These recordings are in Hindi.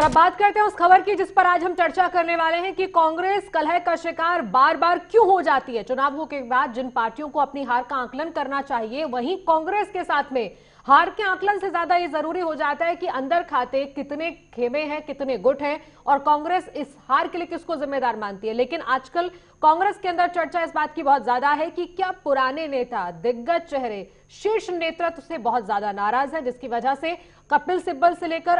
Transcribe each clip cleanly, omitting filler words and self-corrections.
और अब बात करते हैं उस खबर की जिस पर आज हम चर्चा करने वाले हैं कि कांग्रेस कलह का शिकार बार बार क्यों हो जाती है। चुनावों के बाद जिन पार्टियों को अपनी हार का आकलन करना चाहिए, वहीं कांग्रेस के साथ में हार के आकलन से ज्यादा ये जरूरी हो जाता है कि अंदर खाते कितने खेमे हैं, कितने गुट हैं और कांग्रेस इस हार के लिए किसको जिम्मेदार मानती है। लेकिन आजकल कांग्रेस के अंदर चर्चा इस बात की बहुत ज्यादा है कि क्या पुराने नेता, दिग्गज चेहरे शीर्ष नेतृत्व से बहुत ज्यादा नाराज है, जिसकी वजह से कपिल सिब्बल से लेकर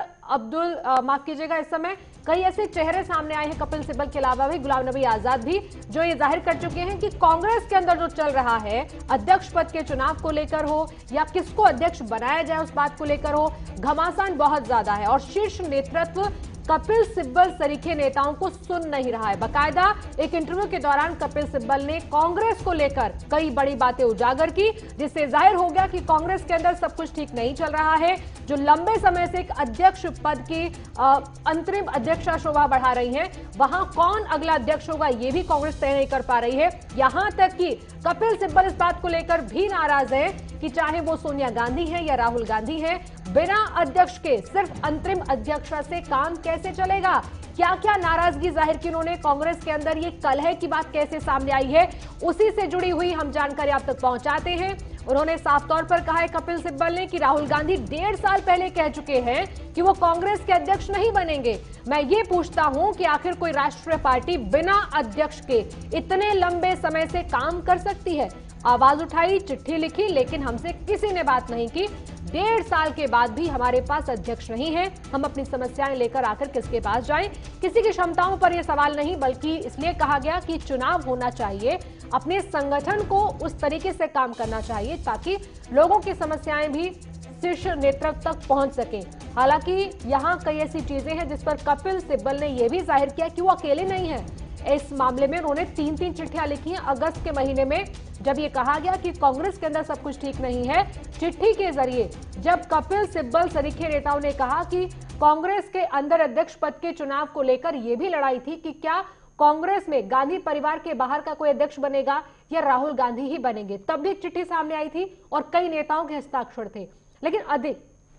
माफ कीजिएगा, इस समय कई ऐसे चेहरे सामने आए हैं, कपिल सिब्बल के अलावा भी गुलाम नबी आजाद भी, जो ये जाहिर कर चुके हैं कि कांग्रेस के अंदर जो चल रहा है, अध्यक्ष पद के चुनाव को लेकर हो या किसको अध्यक्ष बनाया जाए उस बात को लेकर हो, घमासान बहुत ज्यादा है और शीर्ष नेतृत्व कपिल सिब्बल सरीखे नेताओं को सुन नहीं रहा है। बाकायदा एक इंटरव्यू के दौरान कपिल सिब्बल ने कांग्रेस को लेकर कई बड़ी बातें उजागर की, जिससे जाहिर हो गया कि कांग्रेस के अंदर सब कुछ ठीक नहीं चल रहा है। जो लंबे समय से एक अध्यक्ष पद की अंतरिम अध्यक्षा शोभा बढ़ा रही है, वहां कौन अगला अध्यक्ष होगा ये भी कांग्रेस तय नहीं कर पा रही है। यहां तक कि कपिल सिब्बल इस बात को लेकर भी नाराज है कि चाहे वो सोनिया गांधी है या राहुल गांधी है, बिना अध्यक्ष के सिर्फ अंतरिम अध्यक्षा से काम कैसे चलेगा। क्या क्या नाराजगी जाहिर की उन्होंने, कांग्रेस के अंदर ये कलह की बात कैसे सामने आई है, उसी से जुड़ी हुई हम जानकारी आप तक पहुंचाते हैं। उन्होंने साफ तौर पर कहा है कपिल सिब्बल ने कि राहुल गांधी 1.5 साल पहले कह चुके हैं कि वो कांग्रेस के अध्यक्ष नहीं बनेंगे। मैं ये पूछता हूं कि आखिर कोई राष्ट्रीय पार्टी बिना अध्यक्ष के इतने लंबे समय से काम कर सकती है? आवाज उठाई, चिट्ठी लिखी, लेकिन हमसे किसी ने बात नहीं की। 1.5 साल के बाद भी हमारे पास अध्यक्ष नहीं है, हम अपनी समस्याएं लेकर आकर किसके पास जाएं? किसी की क्षमताओं पर यह सवाल नहीं, बल्कि इसलिए कहा गया कि चुनाव होना चाहिए, अपने संगठन को उस तरीके से काम करना चाहिए ताकि लोगों की समस्याएं भी शीर्ष नेतृत्व तक पहुंच सके। हालांकि यहां कई ऐसी चीजें हैं जिस पर कपिल सिब्बल ने यह भी जाहिर किया कि वो अकेले नहीं है। इस मामले में उन्होंने 3 चिट्ठियां लिखी हैं अगस्त के महीने में, जब ये कहा गया कि कांग्रेस के अंदर सब कुछ ठीक नहीं है। चिट्ठी के जरिए जब कपिल सिब्बल सरीखे नेताओं ने कहा कि कांग्रेस के अंदर अध्यक्ष पद के चुनाव को लेकर यह भी लड़ाई थी कि क्या कांग्रेस में गांधी परिवार के बाहर का कोई अध्यक्ष बनेगा या राहुल गांधी ही बनेंगे, तब भी एक चिट्ठी सामने आई थी और कई नेताओं के हस्ताक्षर थे। लेकिन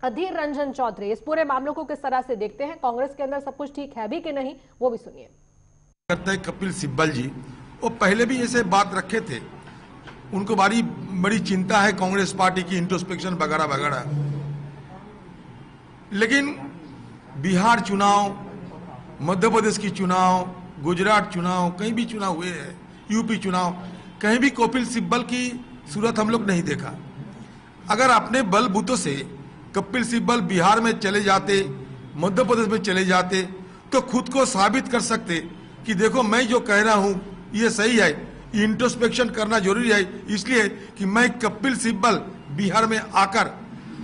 अधीर रंजन चौधरी इस पूरे मामलों को किस तरह से देखते हैं, कांग्रेस के अंदर सब कुछ ठीक है भी कि नहीं, वो भी सुनिए। करते हैं कपिल सिब्बल जी, वो पहले भी ऐसे बात रखे थे, उनको बड़ी चिंता है कांग्रेस पार्टी की इंट्रोस्पेक्शन वगैरह वगैरह। लेकिन बिहार चुनाव, मध्य प्रदेश की चुनाव, गुजरात चुनाव, कहीं भी चुनाव हुए हैं, यूपी चुनाव, कहीं भी कपिल सिब्बल की सूरत हम लोग नहीं देखा। अगर अपने बलबूतों से कपिल सिब्बल बिहार में चले जाते, मध्य प्रदेश में चले जाते, तो खुद को साबित कर सकते कि देखो मैं जो कह रहा हूं ये सही है। इंट्रोस्पेक्शन करना जरूरी है, इसलिए कि मैं कपिल सिब्बल बिहार में आकर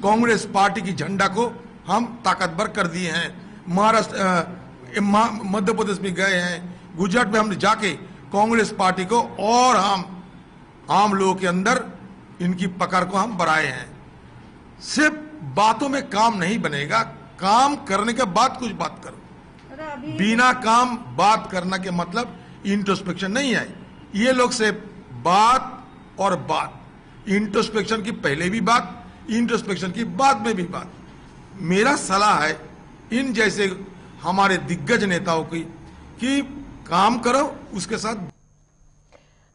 कांग्रेस पार्टी की झंडा को हम ताकतवर कर दिए हैं। महाराष्ट्र, मध्य प्रदेश में गए हैं, गुजरात में हम जाके कांग्रेस पार्टी को और हम आम लोगों के अंदर इनकी पकड़ को हम बढ़ाए हैं। सिर्फ बातों में काम नहीं बनेगा, काम करने के बाद कुछ बात करो। बिना काम बात करना के मतलब इंट्रोस्पेक्शन नहीं है। ये लोग से बात और बात, इंट्रोस्पेक्शन की पहले भी बात, इंट्रोस्पेक्शन की बाद में भी बात। मेरा सलाह है इन जैसे हमारे दिग्गज नेताओं की कि काम करो, उसके साथ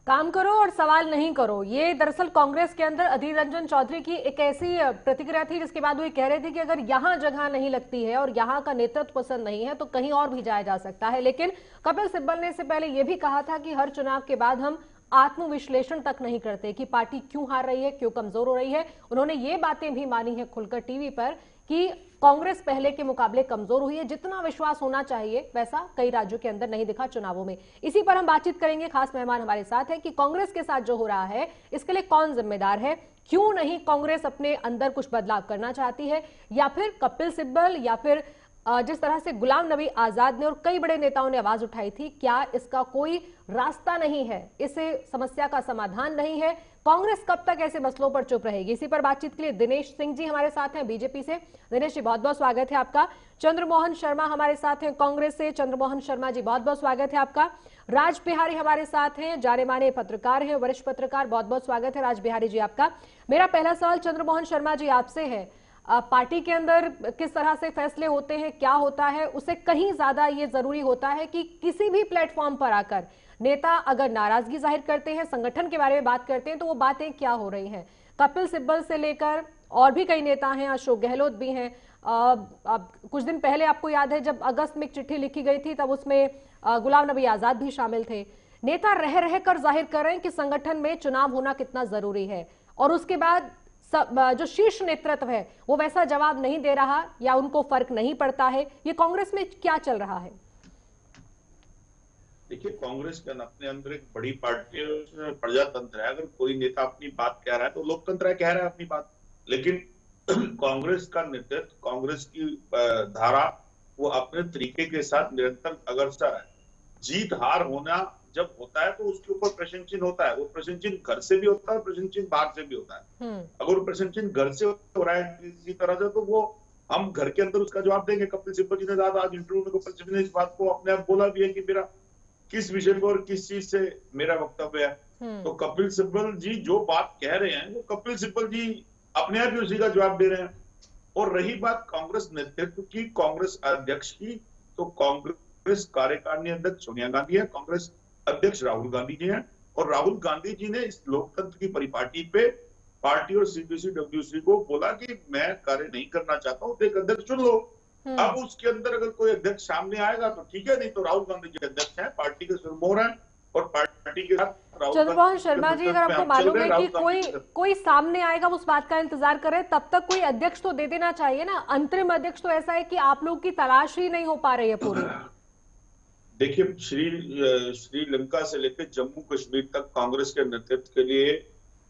काम करो और सवाल नहीं करो। ये दरअसल कांग्रेस के अंदर अधीर रंजन चौधरी की एक ऐसी प्रतिक्रिया थी जिसके बाद वो ये कह रहे थे कि अगर यहां जगह नहीं लगती है और यहां का नेतृत्व पसंद नहीं है तो कहीं और भी जाया जा सकता है। लेकिन कपिल सिब्बल ने इससे पहले यह भी कहा था कि हर चुनाव के बाद हम आत्मविश्लेषण तक नहीं करते कि पार्टी क्यों हार रही है, क्यों कमजोर हो रही है। उन्होंने ये बातें भी मानी है खुलकर टीवी पर कि कांग्रेस पहले के मुकाबले कमजोर हुई है, जितना विश्वास होना चाहिए वैसा कई राज्यों के अंदर नहीं दिखा चुनावों में। इसी पर हम बातचीत करेंगे, खास मेहमान हमारे साथ है कि कांग्रेस के साथ जो हो रहा है इसके लिए कौन जिम्मेदार है, क्यों नहीं कांग्रेस अपने अंदर कुछ बदलाव करना चाहती है, या फिर कपिल सिब्बल या फिर जिस तरह से गुलाम नबी आजाद ने और कई बड़े नेताओं ने आवाज उठाई थी, क्या इसका कोई रास्ता नहीं है, इसे समस्या का समाधान नहीं है, कांग्रेस कब तक ऐसे मसलों पर चुप रहेगी? इसी पर बातचीत के लिए दिनेश सिंह जी हमारे साथ हैं बीजेपी से। दिनेश जी बहुत बहुत स्वागत है आपका। चंद्रमोहन शर्मा हमारे साथ हैं कांग्रेस से। चंद्रमोहन शर्मा जी बहुत बहुत स्वागत है आपका। राज बिहारी हमारे साथ हैं, जाने माने पत्रकार हैं, वरिष्ठ पत्रकार, बहुत बहुत स्वागत है राज बिहारी जी आपका। मेरा पहला सवाल चंद्रमोहन शर्मा जी आपसे है, पार्टी के अंदर किस तरह से फैसले होते हैं, क्या होता है, उससे कहीं ज्यादा ये जरूरी होता है कि किसी भी प्लेटफॉर्म पर आकर नेता अगर नाराजगी जाहिर करते हैं, संगठन के बारे में बात करते हैं, तो वो बातें क्या हो रही हैं। कपिल सिब्बल से लेकर और भी कई नेता हैं, अशोक गहलोत भी हैं। अब कुछ दिन पहले आपको याद है जब अगस्त में एक चिट्ठी लिखी गई थी, तब उसमें गुलाम नबी आजाद भी शामिल थे। नेता रह रह कर जाहिर कर रहे हैं कि संगठन में चुनाव होना कितना जरूरी है, और उसके बाद जो शीर्ष नेतृत्व है वो वैसा जवाब नहीं दे रहा या उनको फर्क नहीं पड़ता है। ये कांग्रेस में क्या चल रहा है? देखिए, कांग्रेस के अपने अंदर एक बड़ी पार्टी प्रजातंत्र है। अगर कोई नेता अपनी बात कह रहा है तो लोकतंत्र है, कह रहा है अपनी बात। लेकिन कांग्रेस का नेतृत्व, कांग्रेस की धारा वो अपने तरीके के साथ निरंतर अग्रसर है। जीत हार होना जब होता है तो उसके ऊपर प्रश्न चिन्ह होता है। वो प्रश्न चिन्ह घर से भी होता है, प्रश्न चिन्ह बाहर से भी होता है। अगर वो प्रश्न चिन्ह घर से हो रहा है किसी तरह से, तो वो हम घर के अंदर उसका जवाब देंगे। कपिल सिब्बल जी ने आज इंटरव्यू में कपिल सिब्बल ने इस बात को अपने आप बोला भी है कि मेरा किस विषय पर और किस चीज से मेरा वक्तव्य है। तो कपिल सिब्बल जी जो बात कह रहे हैं वो कपिल सिब्बल जी अपने आप ही उसी का जवाब दे रहे हैं। और रही बात कांग्रेस नेतृत्व की, कांग्रेस अध्यक्ष की, तो कांग्रेस कार्यकारिणी अध्यक्ष सोनिया गांधी है, कांग्रेस अध्यक्ष राहुल गांधी जी हैं। और राहुल गांधी जी ने इस लोकतंत्र की परिपाटी पे पार्टी और सीपीसी डब्ल्यूसी को बोला कि मैं कार्य नहीं करना चाहता हूं, तो एक अध्यक्ष चुन लो। अब उसके अंदर अगर कोई अध्यक्ष सामने आएगा तो ठीक है, नहीं तो राहुल गांधी जी अध्यक्ष हैं, पार्टी के सिरमौर हैं और पार्टी के साथ चंद्रमोहन शर्मा जी, अगर आपको मालूम है कि कोई सामने आएगा, उस बात का इंतजार कर रहे हैं, तब तक कोई अध्यक्ष तो दे देना चाहिए ना। अंतरिम अध्यक्ष तो ऐसा है कि आप लोग की तलाश ही नहीं हो पा रही है पूरी। देखिए, श्रीलंका से लेकर जम्मू कश्मीर तक कांग्रेस के नेतृत्व के लिए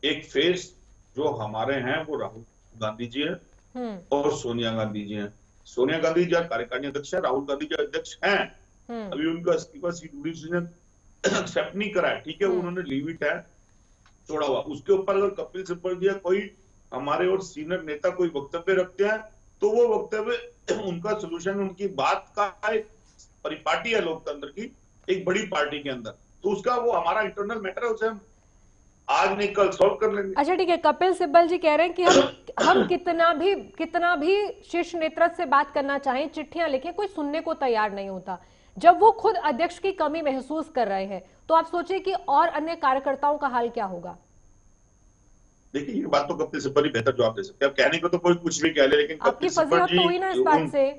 एक फेस जो हमारे हैं वो राहुल गांधी जी हैं और सोनिया गांधी जी हैं। सोनिया गांधी जी कार्यकारिणी अध्यक्ष है, राहुल गांधी जी अध्यक्ष हैं। अभी उनका इस्तीफा सीडब्ल्यूसी ने एक्सेप्ट नहीं करा है, ठीक है, उन्होंने लीव इट है छोड़ा हुआ। उसके ऊपर अगर कपिल सिब्बल जी कोई हमारे और सीनियर नेता कोई वक्तव्य रखते हैं तो वो वक्तव्य उनका सोल्यूशन, उनकी बात का एक परिपाटी है लोकतंत्र की, एक बड़ी पार्टी के अंदर, तो उसका वो हमारा इंटरनल मैटर है, उसे हम आज नहीं कल सॉल्व कर लेंगे। अच्छा ठीक है, कपिल सिब्बल जी कह रहे हैं कि हम कितना भी शीर्ष नेतृत्व से बात करना चाहें, चिट्ठियां लिखें, कोई सुनने को तैयार नहीं होता। जब वो खुद अध्यक्ष की कमी महसूस कर रहे हैं तो आप सोचिए कि और अन्य कार्यकर्ताओं का हाल क्या होगा। देखिए, ये बात तो कपिल सिब्बल ही बेहतर जवाब दे सकते हैं। अब कहने को तो कोई कुछ भी कह ले, लेकिन आपकी फजीलत तो हुई ना इस बात से।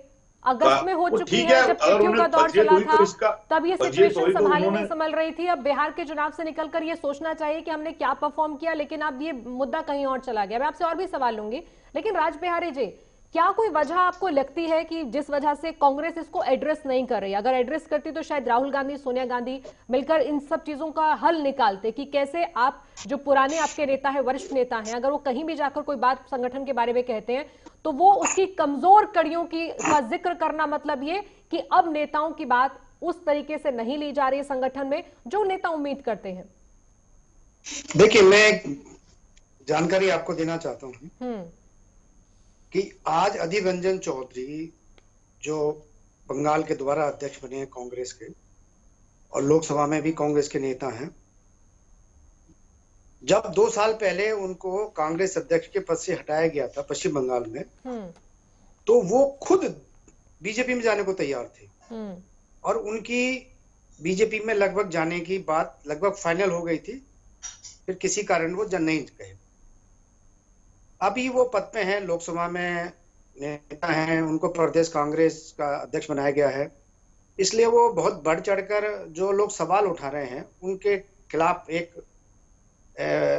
अगस्त में हो चुकी है, जब चिट्ठियों का दौर चला था तब ये सिचुएशन संभाली नहीं संभल रही थी। अब बिहार के चुनाव से निकलकर ये सोचना चाहिए कि हमने क्या परफॉर्म किया, लेकिन अब ये मुद्दा कहीं और चला गया। मैं आपसे और भी सवाल लूंगी, लेकिन राज बिहारी जी, क्या कोई वजह आपको लगती है कि जिस वजह से कांग्रेस इसको एड्रेस नहीं कर रही? अगर एड्रेस करती तो शायद राहुल गांधी, सोनिया गांधी मिलकर इन सब चीजों का हल निकालते कि कैसे आप जो पुराने आपके नेता है, वरिष्ठ नेता हैं, अगर वो कहीं भी जाकर कोई बात संगठन के बारे में कहते हैं तो वो उसकी कमजोर कड़ियों का जिक्र करना, मतलब ये कि अब नेताओं की बात उस तरीके से नहीं ली जा रही है संगठन में जो नेता उम्मीद करते हैं। देखिए, मैं जानकारी आपको देना चाहता हूं कि आज अधीर रंजन चौधरी जो बंगाल के दोबारा अध्यक्ष बने हैं कांग्रेस के, और लोकसभा में भी कांग्रेस के नेता हैं, जब 2 साल पहले उनको कांग्रेस अध्यक्ष के पद से हटाया गया था पश्चिम बंगाल में, तो वो खुद बीजेपी में जाने को तैयार थे और उनकी बीजेपी में लगभग जाने की बात लगभग फाइनल हो गई थी। फिर किसी कारण वो नहीं गए। अभी वो पद पे हैं, लोकसभा में नेता हैं, उनको प्रदेश कांग्रेस का अध्यक्ष बनाया गया है। इसलिए वो बहुत बढ़ चढ़कर जो लोग सवाल उठा रहे हैं उनके खिलाफ एक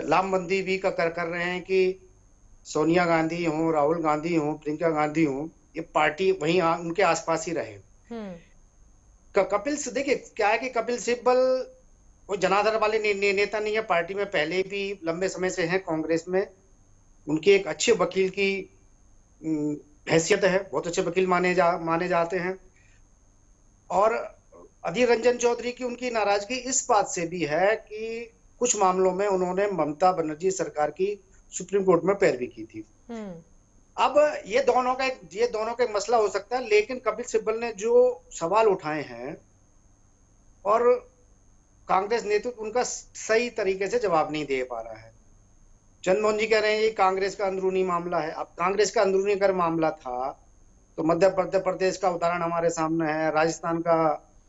लामबंदी भी कर रहे हैं कि सोनिया गांधी हो, राहुल गांधी हो, प्रियंका गांधी हो, ये पार्टी वहीं उनके आसपास ही रहे। कपिल से देखिए क्या है कि कपिल सिब्बल वो जनाधार वाले नेता नहीं है, पार्टी में पहले भी लंबे समय से हैं कांग्रेस में। उनकी एक अच्छे वकील की हैसियत है, बहुत अच्छे वकील माने जाते हैं। और अधीर रंजन चौधरी की उनकी नाराजगी इस बात से भी है कि कुछ मामलों में उन्होंने ममता बनर्जी सरकार की सुप्रीम कोर्ट में पैरवी की थी। अब ये दोनों का एक मसला हो सकता है, लेकिन कपिल सिब्बल ने जो सवाल उठाए हैं और कांग्रेस नेतृत्व उनका सही तरीके से जवाब नहीं दे पा रहा है। चंद्रमोहन जी कह रहे हैं ये कांग्रेस का अंदरूनी मामला है। अब कांग्रेस का अंदरूनी अगर मामला था तो मध्य प्रदेश का उदाहरण हमारे सामने है, राजस्थान का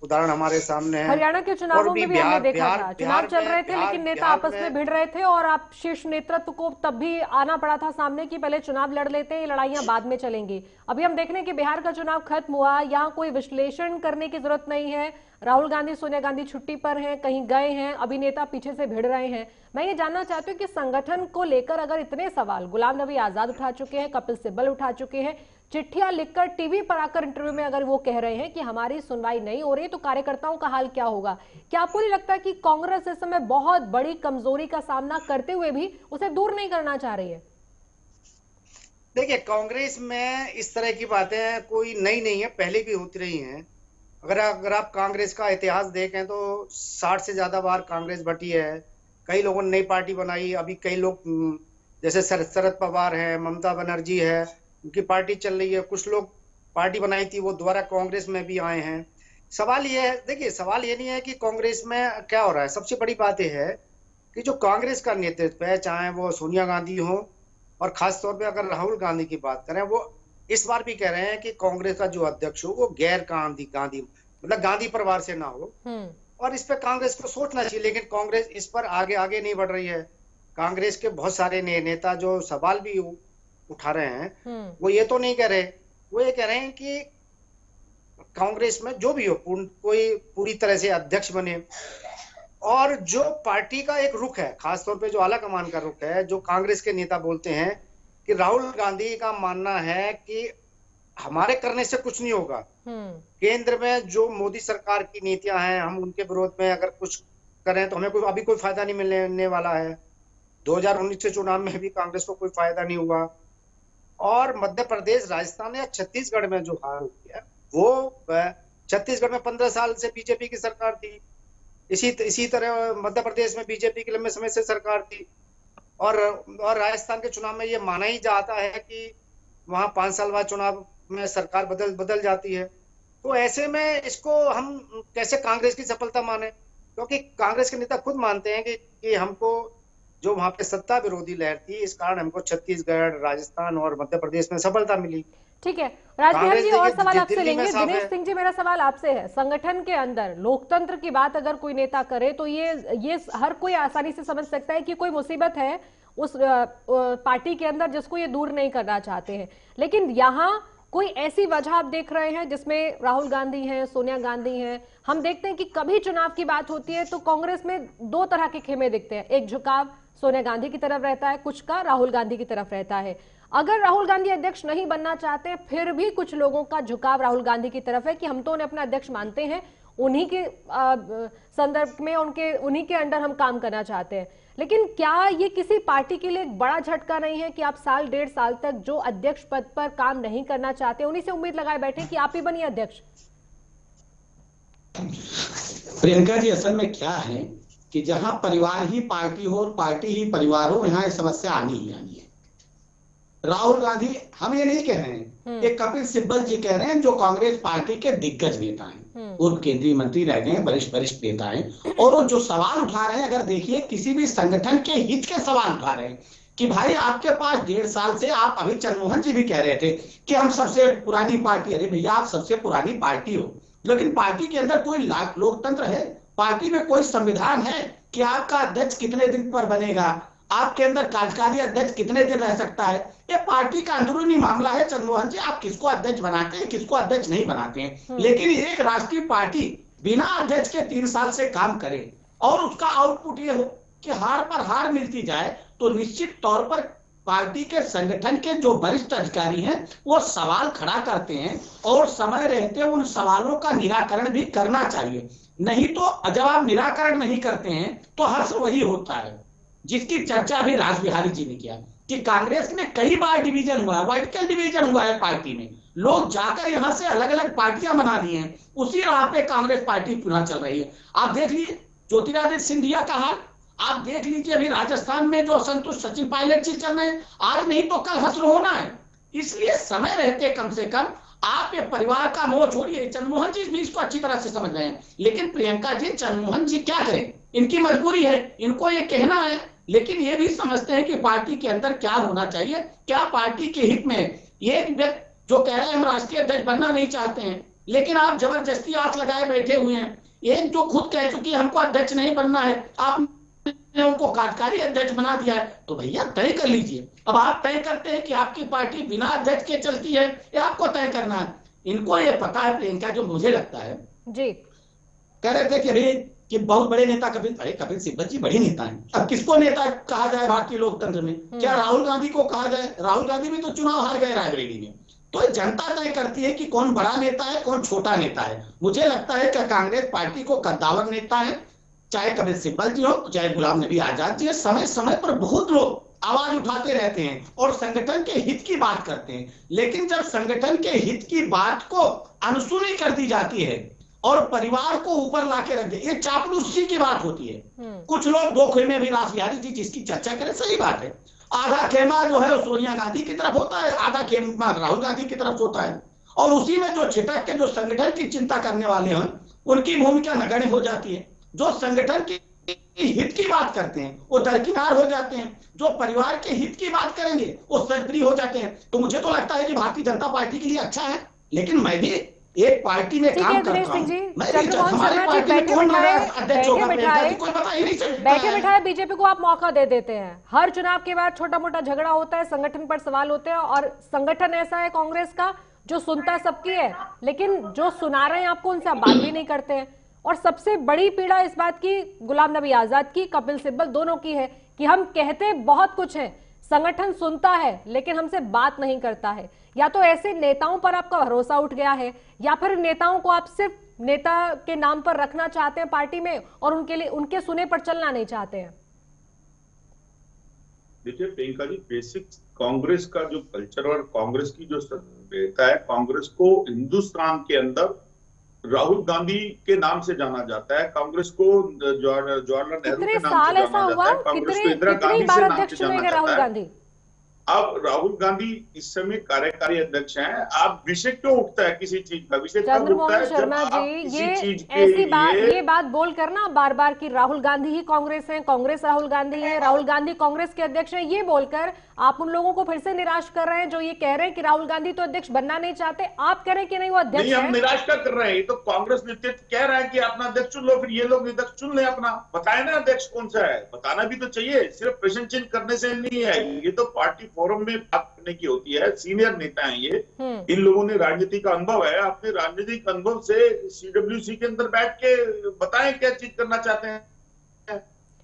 उदाहरण हमारे सामने है, हरियाणा के चुनावों में भी हमने देखा था, चुनाव चल रहे थे लेकिन नेता आपस में भिड़ रहे थे और आप शीर्ष नेतृत्व को तब भी आना पड़ा था सामने कि पहले चुनाव लड़ लेते हैं, ये लड़ाइयां बाद में चलेंगी। अभी हम देख रहे हैं कि बिहार का चुनाव खत्म हुआ, यहाँ कोई विश्लेषण करने की जरूरत नहीं है। राहुल गांधी, सोनिया गांधी छुट्टी पर हैं, कहीं गए हैं, अभी नेता पीछे से भिड़ रहे हैं। मैं ये जानना चाहती हूँ कि संगठन को लेकर अगर इतने सवाल गुलाम नबी आजाद उठा चुके हैं, कपिल सिब्बल उठा चुके हैं, चिट्ठियां लिखकर टीवी पर आकर इंटरव्यू में अगर वो कह रहे हैं कि हमारी सुनवाई नहीं हो रही, तो कार्यकर्ताओं का हाल क्या होगा? क्या आपको नहीं लगता कि कांग्रेस इस समय बहुत बड़ी कमजोरी का सामना करते हुए भी उसे दूर नहीं करना चाह रही है? देखिए, कांग्रेस में इस तरह की बातें कोई नई नहीं है, पहले भी होती रही हैं। अगर आप कांग्रेस का इतिहास देखें तो 60 से ज्यादा बार कांग्रेस बटी है, कई लोगों ने नई पार्टी बनाई। अभी कई लोग जैसे शरद पवार है, ममता बनर्जी है, उनकी पार्टी चल रही है। कुछ लोग पार्टी बनाई थी वो दोबारा कांग्रेस में भी आए हैं। सवाल ये है, देखिए सवाल ये नहीं है कि कांग्रेस में क्या हो रहा है, सबसे बड़ी बात यह है कि जो कांग्रेस का नेतृत्व है, चाहे वो सोनिया गांधी हो और खासतौर पे अगर राहुल गांधी की बात करें, वो इस बार भी कह रहे हैं कि कांग्रेस का जो अध्यक्ष हो वो गैर गांधी मतलब गांधी परिवार से ना हो, और इस पे कांग्रेस को सोचना चाहिए। लेकिन कांग्रेस इस पर आगे नहीं बढ़ रही है। कांग्रेस के बहुत सारे नेता जो सवाल भी उठा रहे हैं, वो ये तो नहीं कह रहे, वो ये कह रहे हैं कि कांग्रेस में जो भी हो कोई पूरी तरह से अध्यक्ष बने, और जो पार्टी का एक रुख है, खासतौर पे जो आला कमान का रुख है, जो कांग्रेस के नेता बोलते हैं कि राहुल गांधी का मानना है कि हमारे करने से कुछ नहीं होगा, केंद्र में जो मोदी सरकार की नीतियां हैं, हम उनके विरोध में अगर कुछ करें तो हमें अभी कोई फायदा नहीं मिलने वाला है। 2019 के चुनाव में भी कांग्रेस को कोई फायदा नहीं हुआ, और मध्य प्रदेश, राजस्थान या छत्तीसगढ़ में जो हार हुई है, वो छत्तीसगढ़ में 15 साल से बीजेपी की सरकार थी, इसी तरह मध्य प्रदेश में बीजेपी की लंबे समय से सरकार थी, और राजस्थान के चुनाव में ये माना ही जाता है कि वहां 5 साल बाद चुनाव में सरकार बदल जाती है। तो ऐसे में इसको हम कैसे कांग्रेस की सफलता माने, क्योंकि कांग्रेस के नेता खुद मानते हैं कि हमको जो वहां पे सत्ता विरोधी लहर थी, इस कारण हमको छत्तीसगढ़, राजस्थान और मध्य प्रदेश में सफलता मिली। ठीक है, राजबिहारी जी और सवाल आपसे लेंगे। दिनेश सिंह जी, मेरा सवाल आपसे है, संगठन के अंदर लोकतंत्र की बात अगर कोई नेता करे तो ये हर कोई आसानी से समझ सकता है कि कोई मुसीबत है उस पार्टी के अंदर जिसको ये दूर नहीं करना चाहते हैं। लेकिन यहाँ कोई ऐसी वजह आप देख रहे हैं जिसमें राहुल गांधी हैं, सोनिया गांधी हैं, हम देखते हैं कि कभी चुनाव की बात होती है तो कांग्रेस में दो तरह के खेमे दिखते हैं, एक झुकाव सोनिया गांधी की तरफ रहता है, कुछ का राहुल गांधी की तरफ रहता है। अगर राहुल गांधी अध्यक्ष नहीं बनना चाहते, फिर भी कुछ लोगों का झुकाव राहुल गांधी की तरफ है कि हम तो उन्हें अपना अध्यक्ष मानते हैं, उन्हीं के संदर्भ में उन्हीं के अंडर हम काम करना चाहते हैं। लेकिन क्या ये किसी पार्टी के लिए एक बड़ा झटका नहीं है कि आप साल 1.5 साल तक जो अध्यक्ष पद पर काम नहीं करना चाहते, उन्हीं से उम्मीद लगाए बैठे कि आप ही बनिए अध्यक्ष? प्रियंका जी, असल में क्या है कि जहां परिवार ही पार्टी हो और पार्टी ही परिवार हो, यहाँ समस्या आनी ही आनी है। राहुल गांधी, हम ये नहीं कह रहे हैं, ये कपिल सिब्बल जी कह रहे हैं, जो कांग्रेस पार्टी के दिग्गज नेता हैं, पूर्व केंद्रीय मंत्री रह गए हैं, वरिष्ठ नेता हैं, और वो जो सवाल उठा रहे हैं, अगर देखिए किसी भी संगठन के हित के सवाल उठा रहे हैं कि भाई आपके पास 1.5 साल से, आप अभी चंद्रमोहन जी भी कह रहे थे कि हम सबसे पुरानी पार्टी, अरे भैया आप सबसे पुरानी पार्टी हो, लेकिन पार्टी के अंदर कोई लोकतंत्र है, पार्टी में कोई संविधान है कि आपका अध्यक्ष कितने दिन पर बनेगा, आपके अंदर कार्यकारी अध्यक्ष कितने दिन रह सकता है, ये पार्टी का अंदरूनी मामला है। चंद्रमोहन जी, आप किसको अध्यक्ष बनाते हैं, किसको अध्यक्ष नहीं बनाते हैं, लेकिन एक राष्ट्रीय पार्टी बिना अध्यक्ष के 3 साल से काम करे और उसका आउटपुट ये हो कि हार पर हार मिलती जाए, तो निश्चित तौर पर पार्टी के संगठन के जो वरिष्ठ अधिकारी हैं वो सवाल खड़ा करते हैं, और समय रहते उन सवालों का निराकरण भी करना चाहिए। नहीं तो जब आप निराकरण नहीं करते हैं तो हर्ष वही होता है जिसकी चर्चा भी राजबिहारी जी ने किया कि कांग्रेस में कई बार डिवीजन हुआ है, वर्टिकल डिवीजन हुआ है पार्टी में, लोग जाकर यहां से अलग अलग पार्टियां बना दी हैं, उसी राह पे कांग्रेस पार्टी पुनः चल रही है। आप देख लीजिए ज्योतिरादित्य सिंधिया का हाल, आप देख लीजिए अभी राजस्थान में जो असंतुष्ट सचिन पायलट जी चल रहे हैं, आज नहीं तो कल हश्र होना है। इसलिए समय रहते कम से कम आप ये परिवार का मोह छोड़िए। चंद्रमोहन जी भी इसको अच्छी तरह से समझ रहे हैं, लेकिन प्रियंका जी, चंद्रमोहन जी क्या करें, इनकी मजबूरी है, इनको ये कहना है लेकिन ये भी समझते हैं कि पार्टी के अंदर क्या होना चाहिए, क्या पार्टी के हित में। ये व्यक्ति जो कह रहे हैं हम राष्ट्रीय अध्यक्ष बनना नहीं चाहते हैं, लेकिन आप जबरदस्ती आंख लगाए बैठे हुए हैं। एक जो खुद कह चुकी है हमको अध्यक्ष नहीं बनना है, आपने उनको कार्यकारी अध्यक्ष बना दिया है, तो भैया तय कर लीजिए। अब आप तय करते हैं कि आपकी पार्टी बिना अध्यक्ष के चलती है या आपको तय करना है। इनको ये पता है प्रियंका, जो मुझे लगता है जी, कह रहे थे कि अरे कि बहुत बड़े नेता कपिल सिब्बल जी बड़े नेता हैं। अब किसको नेता कहा जाए भारतीय लोकतंत्र में? क्या राहुल गांधी को कहा जाए? राहुल गांधी भी तो चुनाव हार गए रायबरेली में। तो जनता तय करती है कि कौन बड़ा नेता है, कौन छोटा नेता है। मुझे लगता है कि कांग्रेस पार्टी को कद्दावर नेता है, चाहे कपिल सिब्बल जी हो, चाहे गुलाम नबी आजाद जी, समय समय पर बहुत लोग आवाज उठाते रहते हैं और संगठन के हित की बात करते हैं। लेकिन जब संगठन के हित की बात को अनसुनी कर दी जाती है और परिवार को ऊपर लाके रख दे, ये चापलूसी की बात होती है। कुछ लोग दो खेमे विलास बिहारी जी जिसकी चर्चा करें, सही बात है। आधा खेमा जो है वो सोनिया गांधी की तरफ होता है, आधा खेमा राहुल गांधी की तरफ होता है, और उसी में जो छिटक के जो संगठन की चिंता करने वाले हैं उनकी भूमिका नगण्य हो जाती है। जो संगठन की हित की बात करते हैं वो दरकिनार हो जाते हैं, जो परिवार के हित की बात करेंगे वो सक्रिय हो जाते हैं। तो मुझे तो लगता है कि भारतीय जनता पार्टी के लिए अच्छा है, लेकिन मैं भी एक पार्टी में काम करता हूं। बैठे बिठाए बीजेपी को आप मौका दे देते हैं। हर चुनाव के बाद छोटा मोटा झगड़ा होता है, संगठन पर सवाल होते हैं, और संगठन ऐसा है कांग्रेस का जो सुनता सबकी है, लेकिन जो सुना रहे हैं आपको उनसे आप बात भी नहीं करते हैं। और सबसे बड़ी पीड़ा इस बात की गुलाम नबी आजाद की, कपिल सिब्बल दोनों की है कि हम कहते बहुत कुछ है, संगठन सुनता है लेकिन हमसे बात नहीं करता है। या तो ऐसे नेताओं पर आपका भरोसा उठ गया है, या फिर नेताओं को आप सिर्फ नेता के नाम पर रखना चाहते हैं पार्टी में और उनके लिए उनके सुने पर चलना नहीं चाहते हैं। देखिए प्रियंका जी, बेसिक कांग्रेस का जो कल्चर और कांग्रेस की जो रहता है, कांग्रेस को हिंदुस्तान के अंदर राहुल गांधी के नाम से जाना जाता है, कांग्रेस को जवाहरलाल नेहरू के नाम से जाना जाता है, कांग्रेस को इंदिरा गांधी से नाम से जाना जाता है। अब राहुल गांधी इस समय कार्यकारी अध्यक्ष हैं। आप विषय क्यों उठता है किसी चीज का? विषय कब उठता है? शर्मा जी, ये बात बोल कर ना बार बार कि राहुल गांधी ही कांग्रेस है, कांग्रेस राहुल गांधी है, राहुल गांधी कांग्रेस के अध्यक्ष हैं, ये बोलकर आप उन लोगों को फिर से निराश कर रहे हैं जो ये कह रहे हैं कि राहुल गांधी तो अध्यक्ष बनना नहीं चाहते। आप कह रहे हैं कि नहीं वो अध्यक्ष है। हम निराश क्या कर रहे हैं? तो कांग्रेस नेतृत्व कह रहा है कि अपना अध्यक्ष चुन लो, फिर ये लोग अध्यक्ष चुन ले अपना। बताए ना अध्यक्ष कौन सा है, बताना भी तो चाहिए, सिर्फ प्रश्न चिन्ह करने से नहीं है। ये तो पार्टी फोरम में बात करने की होती है। सीनियर नेता हैं ये, इन लोगों ने राजनीति का अनुभव है। अपने राजनीतिक अनुभव से सीडब्ल्यूसी के अंदर बैठ के बताएं क्या चीज करना चाहते हैं।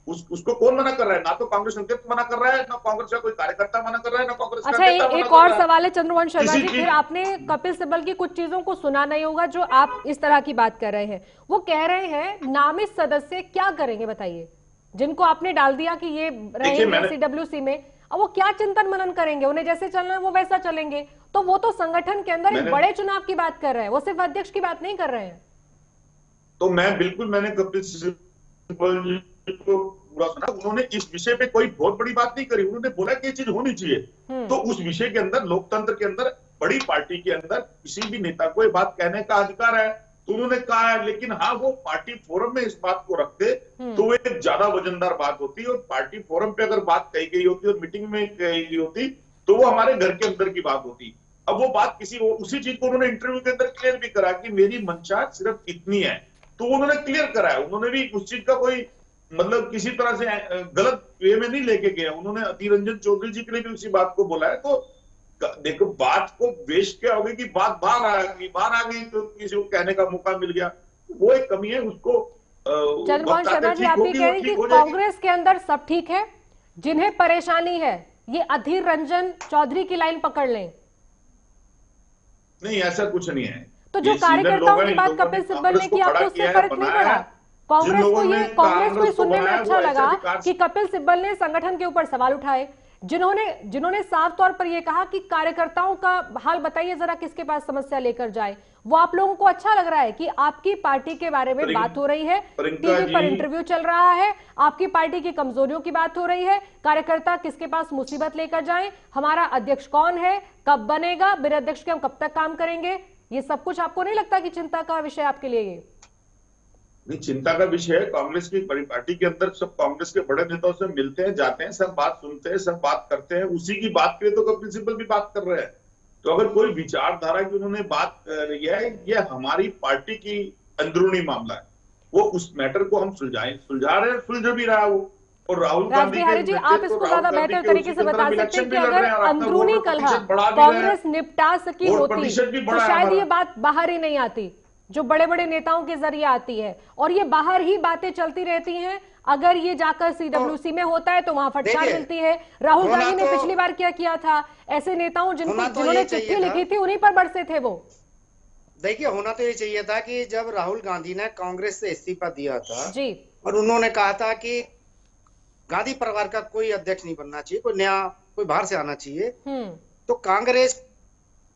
उसको कौन मना कर रहा है? ना तो कांग्रेस नेतृत्व मना कर रहा है, ना कांग्रेस का कोई कार्यकर्ता मना कर रहा है, ना कांग्रेस का नेता मना कर रहा है। एक और सवाल है चंद्रवंश शर्मा जी, फिर आपने कपिल सिब्बल की कुछ चीजों को सुना नहीं होगा जो आप इस तरह की बात कर रहे हैं। वो कह रहे हैं नामित सदस्य क्या करेंगे बताइए, जिनको आपने डाल दिया कि ये रहेंगे सीडब्ल्यूसी में, अब वो क्या चिंतन मनन करेंगे? उन्हें जैसे चलना है वो वैसा चलेंगे। तो वो तो संगठन के अंदर एक बड़े चुनाव की बात कर रहे हैं, वो सिर्फ अध्यक्ष की बात नहीं कर रहे हैं। तो मैंने कपिल सिब्बल जी को पूरा सुना। उन्होंने इस विषय पे कोई बहुत बड़ी बात नहीं करी। उन्होंने बोला कि ये चीज होनी चाहिए। तो उस विषय के अंदर, लोकतंत्र के अंदर, बड़ी पार्टी के अंदर किसी भी नेता को ये बात कहने का अधिकार है, तो उन्होंने कहा है। लेकिन हाँ, वो पार्टी फोरम में इस बात को रखते तो वो एक ज्यादा वजनदार बात होती, और पार्टी फोरम पे अगर बात कही गई होती और मीटिंग में कही गई होती तो वो हमारे घर के अंदर की बात होती। अब वो बात उसी चीज को उन्होंने इंटरव्यू के अंदर क्लियर भी करा कि मेरी मंशा सिर्फ इतनी है, तो उन्होंने क्लियर करा है। उन्होंने भी उस चीज का कोई मतलब किसी तरह से गलत वे में नहीं लेके गए। उन्होंने अधीर रंजन चौधरी जी के लिए भी उसी बात को बोला है। तो देखो, बात को वेश क्या होगी कि बात बाहर आ गई तो किसी को कहने का मौका मिल गया, वो एक कमी है। उसको चंद्रमोहन शर्मा जी, आप ये कह रहे हैं कि कांग्रेस के अंदर सब ठीक है, जिन्हें परेशानी है ये अधीर रंजन चौधरी की लाइन पकड़ लें। नहीं, ऐसा कुछ नहीं है। तो जो कार्यकर्ताओं की बात कपिल सिब्बल ने की, आपको उससे फर्क नहीं पड़ा? कांग्रेस को ये सुनने में अच्छा लगा कि कपिल सिब्बल ने संगठन के ऊपर सवाल उठाए, जिन्होंने साफ तौर पर यह कहा कि कार्यकर्ताओं का हाल बताइए जरा, किसके पास समस्या लेकर जाए। वो आप लोगों को अच्छा लग रहा है कि आपकी पार्टी के बारे में बात हो रही है, टीवी पर इंटरव्यू चल रहा है, आपकी पार्टी की कमजोरियों की बात हो रही है, कार्यकर्ता किसके पास मुसीबत लेकर जाएं, हमारा अध्यक्ष कौन है, कब बनेगा, बिना अध्यक्ष के हम कब तक काम करेंगे, ये सब कुछ आपको नहीं लगता कि चिंता का विषय आपके लिए? नहीं, चिंता का विषय है। कांग्रेस की बड़ी पार्टी के अंदर सब कांग्रेस के बड़े नेताओं से मिलते हैं, जाते हैं, सब बात सुनते हैं, सब बात करते हैं। उसी की बात के लिए तो कपिल सिब्बल भी बात कर रहे हैं। तो अगर कोई विचारधारा की उन्होंने बात रही है, यह हमारी पार्टी की अंदरूनी मामला है, वो उस मैटर को हम सुलझा रहे हैं, सुलझ भी रहा है वो। और राहुल गांधी जी, आप इसको ज्यादा बेहतर तरीके से बता सकते हैं कि अगर अंदरूनी कलह कांग्रेस निपटा सकी होती तो शायद ये बात बाहर ही नहीं आती, जो बड़े बड़े नेताओं के जरिए आती है, और ये बाहर ही बातें चलती रहती हैं। अगर ये जाकर सीडब्ल्यूसी में होता है तो वहां फटकार मिलती है। राहुल गांधी ने पिछली बार क्या किया था, ऐसे नेताओं जिन्होंने चिट्ठी लिखी थी उन्हीं पर बरसे थे वो। देखिए, होना तो ये चाहिए था कि जब राहुल गांधी ने कांग्रेस से इस्तीफा दिया था जी, और उन्होंने कहा था कि गांधी परिवार का कोई अध्यक्ष नहीं बनना चाहिए, कोई नया, कोई बाहर से आना चाहिए, तो कांग्रेस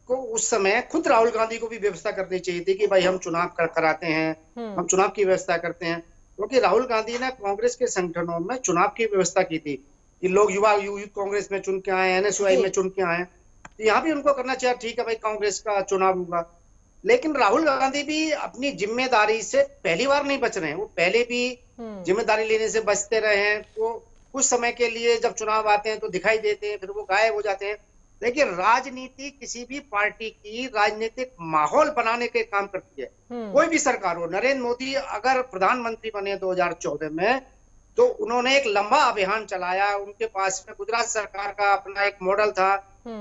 को उस समय खुद राहुल गांधी को भी व्यवस्था करनी चाहिए थी कि भाई हम चुनाव कराते हैं, हम चुनाव की व्यवस्था करते हैं। क्योंकि राहुल गांधी ने कांग्रेस के संगठनों में चुनाव की व्यवस्था की थी कि लोग युवा यूथ कांग्रेस में चुन के आए, एनएसयूआई में चुन के आए, तो यहाँ भी उनको करना चाहिए, ठीक है भाई कांग्रेस का चुनाव होगा। लेकिन राहुल गांधी भी अपनी जिम्मेदारी से पहली बार नहीं बच रहे हैं, वो पहले भी जिम्मेदारी लेने से बचते रहे हैं। तो कुछ समय के लिए जब चुनाव आते हैं तो दिखाई देते हैं, फिर वो गायब हो जाते हैं। देखिए, राजनीति किसी भी पार्टी की राजनीतिक माहौल बनाने के काम करती है। कोई भी सरकार हो, नरेंद्र मोदी अगर प्रधानमंत्री बने 2014 में, तो उन्होंने एक लंबा अभियान चलाया। उनके पास में गुजरात सरकार का अपना एक मॉडल था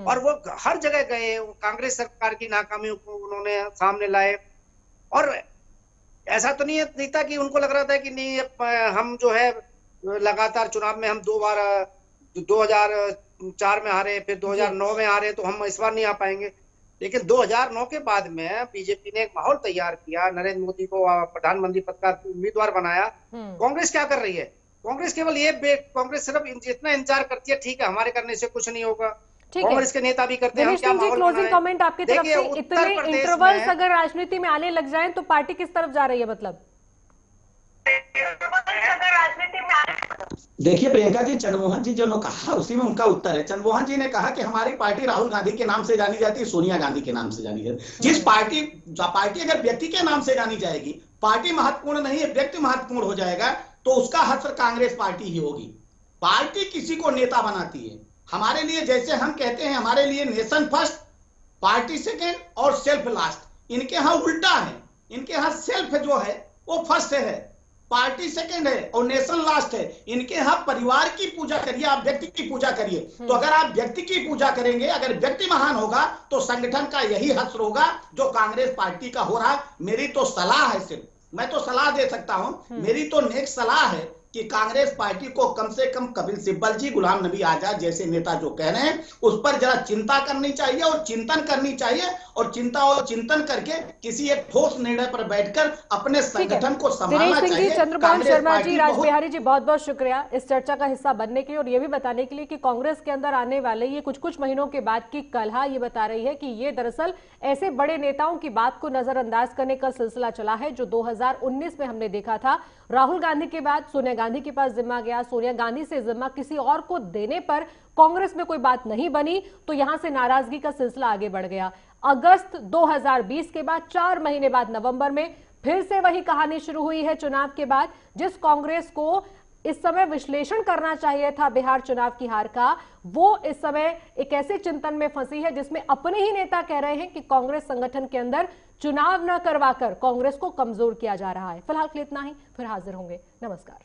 और वो हर जगह गए, कांग्रेस सरकार की नाकामियों को उन्होंने सामने लाए। और ऐसा तो नहीं था कि उनको लग रहा था कि नहीं हम जो है लगातार चुनाव में हम 2 बार 2004 में हारे, फिर 2009 में हारे, तो हम इस बार नहीं आ पाएंगे। लेकिन 2009 के बाद में बीजेपी ने एक माहौल तैयार किया, नरेंद्र मोदी को प्रधानमंत्री पद का उम्मीदवार बनाया। कांग्रेस क्या कर रही है? कांग्रेस केवल कांग्रेस सिर्फ इतना इंतजार करती है, ठीक है हमारे करने से कुछ नहीं होगा। कांग्रेस के नेता भी करते हैं। क्लोजिंग कमेंट आपकी तरफ से, इतने इंटरवल्स अगर राजनीति में आने लग जाएं तो पार्टी किस तरफ जा रही है? मतलब देखिए प्रियंका जी, चंद्रमोहन जी जो कहा उसी में उनका उत्तर है। चंद्रमोहन जी ने कहा कि हमारी पार्टी राहुल गांधी के नाम से जानी जाती है, सोनिया गांधी के नाम से जानी जाती है। जिस पार्टी अगर व्यक्ति के नाम से जानी जाएगी, पार्टी महत्वपूर्ण नहीं है, व्यक्ति महत्वपूर्ण हो जाएगा, तो उसका हश्र कांग्रेस पार्टी ही होगी। पार्टी किसी को नेता बनाती है। हमारे लिए, जैसे हम कहते हैं, हमारे लिए नेशन फर्स्ट, पार्टी सेकेंड और सेल्फ लास्ट। इनके यहाँ उल्टा है, इनके यहाँ सेल्फ जो है वो फर्स्ट है, पार्टी सेकंड है और नेशन लास्ट है। इनके यहाँ परिवार की पूजा करिए, आप व्यक्ति की पूजा करिए। तो अगर आप व्यक्ति की पूजा करेंगे, अगर व्यक्ति महान होगा, तो संगठन का यही हश्र होगा जो कांग्रेस पार्टी का हो रहा। मेरी तो सलाह है, सिर्फ मैं तो सलाह दे सकता हूं, मेरी तो नेक सलाह है कि कांग्रेस पार्टी को कम से कम कपिल सिब्बल जी, गुलाम नबी आजाद जैसे नेता जो कह रहे हैं, उस पर जरा चिंता करनी चाहिए और चिंतन करनी चाहिए, और चिंता और चिंतन करके किसी एक ठोस निर्णय पर बैठकर अपने संगठन को संभालना चाहिए। चंद्रभान शर्मा जी, राजबिहारी जी, बहुत बहुत शुक्रिया इस चर्चा का हिस्सा बनने के लिए और ये भी बताने के लिए कि कांग्रेस के अंदर आने वाले ये कुछ महीनों के बाद की कलह ये बता रही है कि ये दरअसल ऐसे बड़े नेताओं की बात को नजरअंदाज करने का सिलसिला चला है जो 2019 में हमने देखा था। राहुल गांधी के बाद सोनिया गांधी के पास जिम्मा गया, सोनिया गांधी से जिम्मा किसी और को देने पर कांग्रेस में कोई बात नहीं बनी, तो यहां से नाराजगी का सिलसिला आगे बढ़ गया। अगस्त 2020 के बाद 4 महीने बाद नवंबर में फिर से वही कहानी शुरू हुई है चुनाव के बाद। जिस कांग्रेस को इस समय विश्लेषण करना चाहिए था बिहार चुनाव की हार का, वो इस समय एक ऐसे चिंतन में फंसी है जिसमें अपने ही नेता कह रहे हैं कि कांग्रेस संगठन के अंदर चुनाव न करवाकर कांग्रेस को कमजोर किया जा रहा है। फिलहाल के लिए इतना ही, फिर हाजिर होंगे। नमस्कार।